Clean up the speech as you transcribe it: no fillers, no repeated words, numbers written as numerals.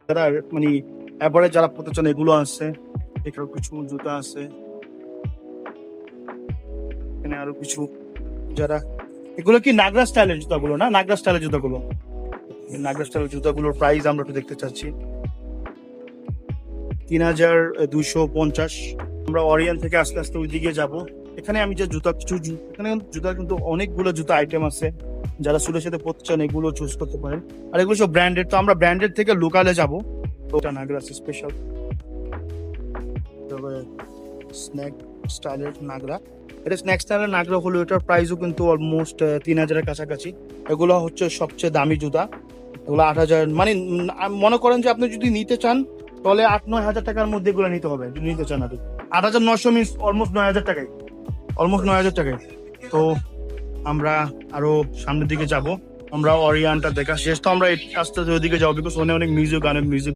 যারা মানে এভারেজ যারা পড়তে চান এগুলো আছে, এখানে কিছু জুতা আছে, এখানে আরো কিছু যারা এগুলো কি নাগরা স্টাইলের জুতাগুলো না? নাগরা স্টাইলের জুতাগুলো, নাগরা স্টাইলের জুতাগুলোর প্রাইস আমরা একটু দেখতে চাচ্ছি। ৩,২৫০। আমরা অরিয়ান থেকে আস্তে আস্তে ওইদিকে যাব। এখানে আমি যে জুতা এখানে জুতা কিন্তু অনেকগুলো জুতা আইটেম আছে, যারা সুরের সাথে পড়তে চান এগুলো চুজ করতে পারেন। আর এগুলো সব ব্র্যান্ডেড, তো আমরা ব্র্যান্ডেড থেকে লোকালে যাব। তো ওটা নাগরা স্পেশাল স্ন্যাক স্টাইলের নাগরা। এটা স্ন্যাক স্টাইলের নাগরা হলো, এটার প্রাইসও কিন্তু অলমোস্ট ৩,০০০-এর কাছাকাছি। এগুলো হচ্ছে সবচেয়ে দামি জুতা, এগুলো ৮,০০০। মানে মনে করেন যে আপনি যদি নিতে চান তাহলে ৮-৯ হাজার টাকার মধ্যে এগুলো নিতে হবে যদি নিতে চান। আপনি ৮,৯০০ মিনস অলমোস্ট ৯,০০০ টাকায়, অলমোস্ট ৯,০০০ টাকায়। তো আমরা আরো সামনের দিকে যাব। আমরা অরিয়ানটা দেখা শেষ, তো আমরা আস্তে আস্তে ওইদিকে যাবো, বিকজ অনেক মিউজিক